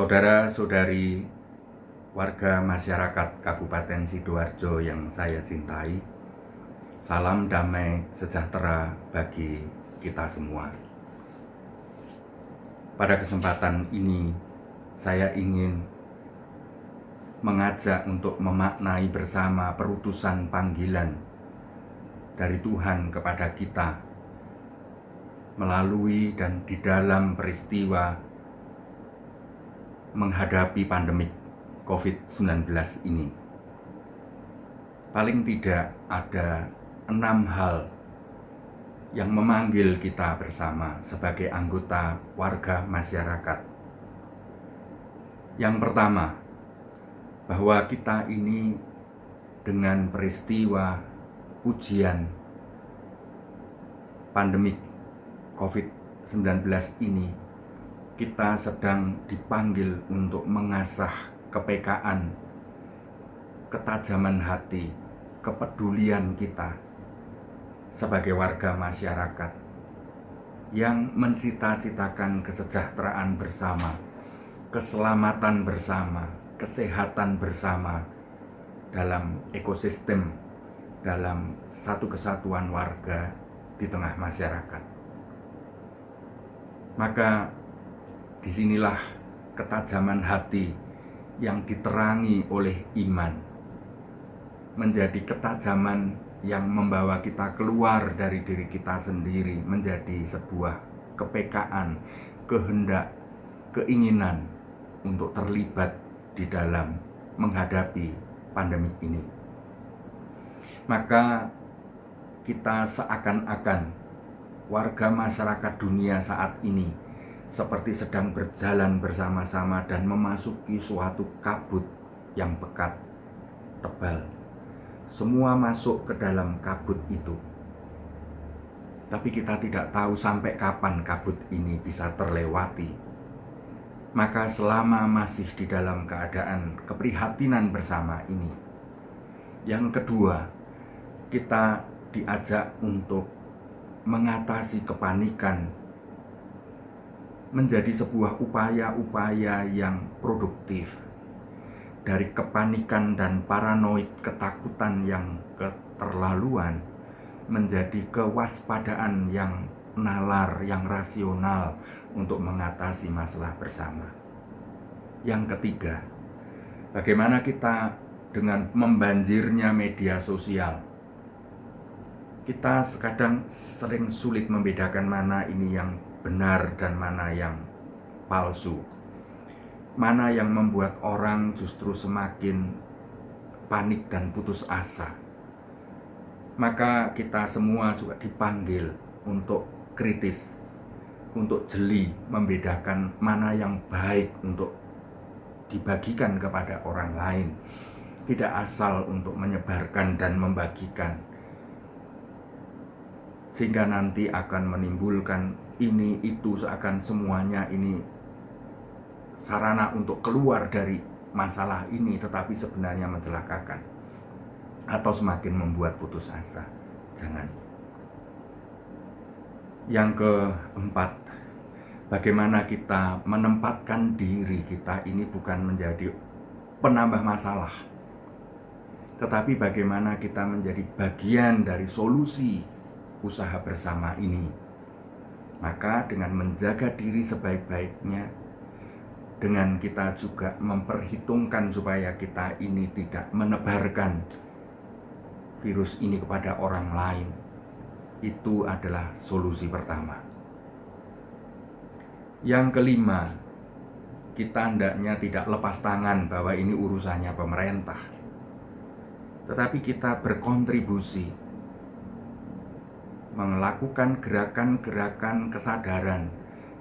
Saudara-saudari warga masyarakat Kabupaten Sidoarjo yang saya cintai, salam damai sejahtera bagi kita semua. Pada kesempatan ini, saya ingin mengajak untuk memaknai bersama perutusan panggilan dari Tuhan kepada kita melalui dan di dalam peristiwa menghadapi pandemik COVID-19 ini. Paling tidak ada 6 hal yang memanggil kita bersama sebagai anggota warga masyarakat. Yang pertama, bahwa kita ini dengan peristiwa ujian pandemik COVID-19 ini, kita sedang dipanggil untuk mengasah kepekaan, ketajaman hati, kepedulian kita sebagai warga masyarakat yang mencita-citakan kesejahteraan bersama, keselamatan bersama, kesehatan bersama dalam ekosistem, dalam satu kesatuan warga di tengah masyarakat. Maka disinilah ketajaman hati yang diterangi oleh iman menjadi ketajaman yang membawa kita keluar dari diri kita sendiri menjadi sebuah kepekaan, kehendak, keinginan untuk terlibat di dalam menghadapi pandemi ini. Maka kita seakan-akan warga masyarakat dunia saat ini seperti sedang berjalan bersama-sama dan memasuki suatu kabut yang pekat, tebal. Semua masuk ke dalam kabut itu. Tapi kita tidak tahu sampai kapan kabut ini bisa terlewati. Maka selama masih di dalam keadaan keprihatinan bersama ini, yang kedua, kita diajak untuk mengatasi kepanikan menjadi sebuah upaya-upaya yang produktif. Dari kepanikan dan paranoid, ketakutan yang keterlaluan menjadi kewaspadaan yang nalar, yang rasional untuk mengatasi masalah bersama. Yang ketiga, bagaimana kita dengan membanjirnya media sosial, kita kadang sering sulit membedakan mana ini yang benar dan mana yang palsu. Mana yang membuat orang justru semakin panik dan putus asa. Maka kita semua juga dipanggil untuk kritis, untuk jeli membedakan mana yang baik untuk dibagikan kepada orang lain. Tidak asal untuk menyebarkan dan membagikan, sehingga nanti akan menimbulkan ini itu, seakan semuanya ini sarana untuk keluar dari masalah ini, tetapi sebenarnya mencelakakan atau semakin membuat putus asa. Jangan. Yang keempat, bagaimana kita menempatkan diri kita ini bukan menjadi penambah masalah, tetapi bagaimana kita menjadi bagian dari solusi usaha bersama ini. Maka dengan menjaga diri sebaik-baiknya, dengan kita juga memperhitungkan supaya kita ini tidak menebarkan virus ini kepada orang lain, itu adalah solusi pertama. Yang kelima, kita hendaknya tidak lepas tangan bahwa ini urusannya pemerintah, tetapi kita berkontribusi melakukan gerakan-gerakan kesadaran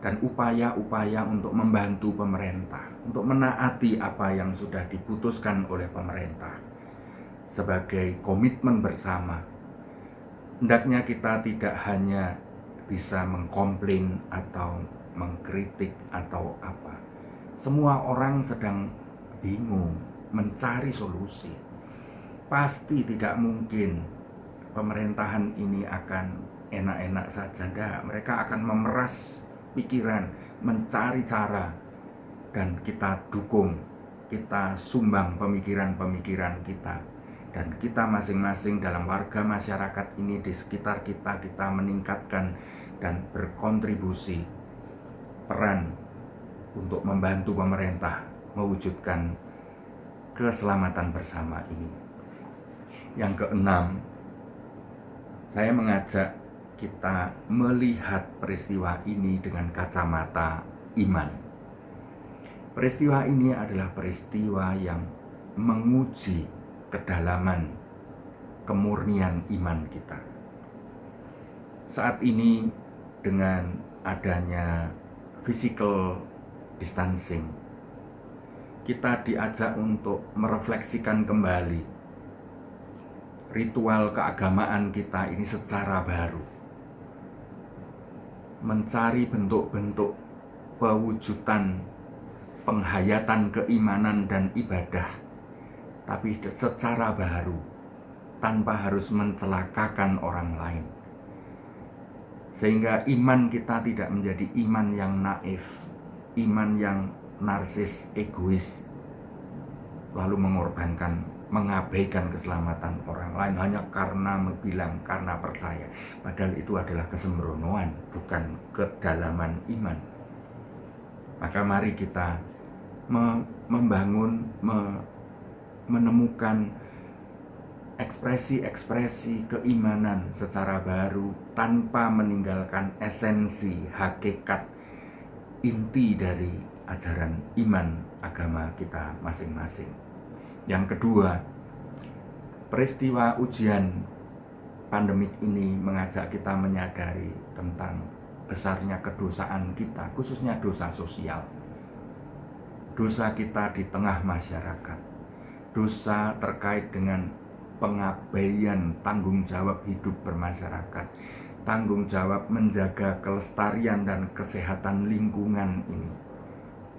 dan upaya-upaya untuk membantu pemerintah, untuk menaati apa yang sudah diputuskan oleh pemerintah sebagai komitmen bersama. Hendaknya kita tidak hanya bisa mengkomplain atau mengkritik atau apa. Semua orang sedang bingung mencari solusi. Pasti tidak mungkin pemerintahan ini akan enak-enak saja. Mereka akan memeras pikiran, mencari cara dan kita dukung, kita sumbang pemikiran-pemikiran kita, dan kita masing-masing dalam warga masyarakat ini di sekitar kita, kita meningkatkan dan berkontribusi peran untuk membantu pemerintah mewujudkan keselamatan bersama ini. Yang keenam, saya mengajak kita melihat peristiwa ini dengan kacamata iman. Peristiwa ini adalah peristiwa yang menguji kedalaman kemurnian iman kita. Saat ini dengan adanya physical distancing, kita diajak untuk merefleksikan kembali ritual keagamaan kita ini secara baru, mencari bentuk-bentuk pewujudan penghayatan keimanan dan ibadah, tapi secara baru, tanpa harus mencelakakan orang lain. Sehingga iman kita tidak menjadi iman yang naif, iman yang narsis, egois, lalu mengabaikan keselamatan orang lain hanya karena bilang, karena percaya. Padahal itu adalah kesembronoan, bukan kedalaman iman. Maka mari kita membangun, menemukan ekspresi-ekspresi keimanan secara baru tanpa meninggalkan esensi, hakikat, inti dari ajaran iman agama kita masing-masing. Yang kedua, peristiwa ujian pandemik ini mengajak kita menyadari tentang besarnya kedosaan kita, khususnya dosa sosial. Dosa kita di tengah masyarakat, dosa terkait dengan pengabaian tanggung jawab hidup bermasyarakat, tanggung jawab menjaga kelestarian dan kesehatan lingkungan ini.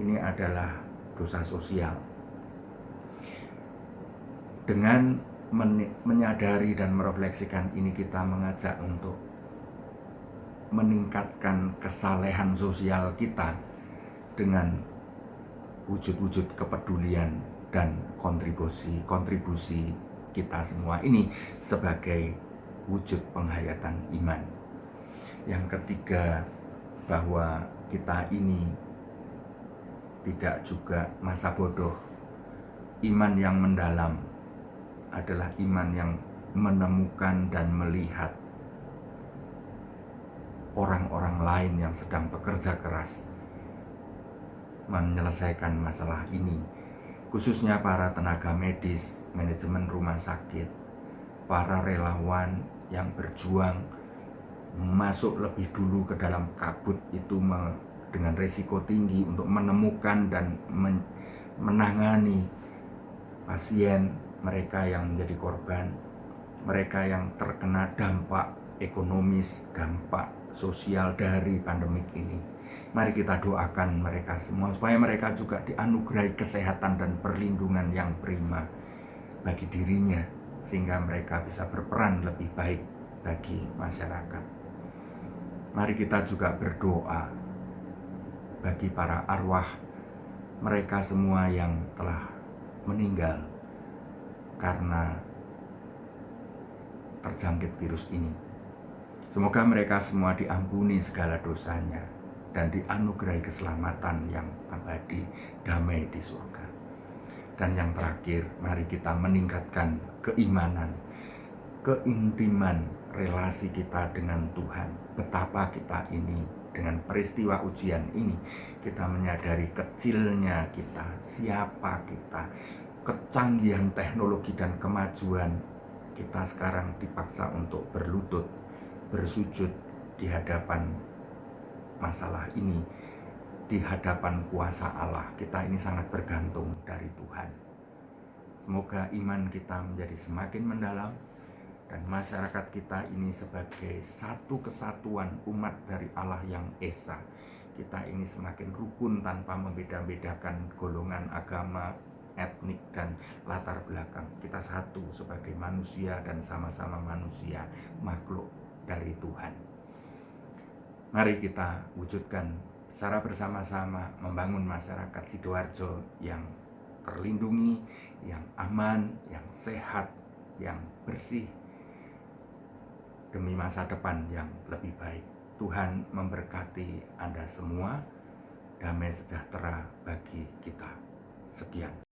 Ini adalah dosa sosial. Dengan menyadari dan merefleksikan ini, kita mengajak untuk meningkatkan kesalehan sosial kita dengan wujud-wujud kepedulian dan kontribusi kita semua ini sebagai wujud penghayatan iman. Yang ketiga, bahwa kita ini tidak juga masa bodoh. Iman yang mendalam adalah iman yang menemukan dan melihat orang-orang lain yang sedang bekerja keras menyelesaikan masalah ini, khususnya para tenaga medis, manajemen rumah sakit, para relawan yang berjuang masuk lebih dulu ke dalam kabut itu dengan risiko tinggi untuk menemukan dan menangani pasien, mereka yang menjadi korban, mereka yang terkena dampak ekonomis, dampak sosial dari pandemik ini. Mari kita doakan mereka semua supaya mereka juga dianugerahi kesehatan dan perlindungan yang prima bagi dirinya, sehingga mereka bisa berperan lebih baik bagi masyarakat. Mari kita juga berdoa bagi para arwah mereka semua yang telah meninggal karena terjangkit virus ini. Semoga mereka semua diampuni segala dosanya dan dianugerahi keselamatan yang abadi, damai di surga. Dan yang terakhir, mari kita meningkatkan keimanan, keintiman relasi kita dengan Tuhan. Betapa kita ini dengan peristiwa ujian ini, kita menyadari kecilnya kita, siapa kita, kecanggihan teknologi dan kemajuan kita sekarang dipaksa untuk berlutut, bersujud di hadapan masalah ini, di hadapan kuasa Allah. Kita ini sangat bergantung dari Tuhan. Semoga iman kita menjadi semakin mendalam dan masyarakat kita ini sebagai satu kesatuan umat dari Allah yang esa. Kita ini semakin rukun tanpa membeda-bedakan golongan, agama, etnik, dan latar belakang. Kita satu sebagai manusia dan sama-sama manusia, makhluk dari Tuhan. Mari kita wujudkan secara bersama-sama membangun masyarakat Sidoarjo yang terlindungi, yang aman, yang sehat, yang bersih, demi masa depan yang lebih baik. Tuhan memberkati Anda semua. Damai sejahtera bagi kita. Sekian.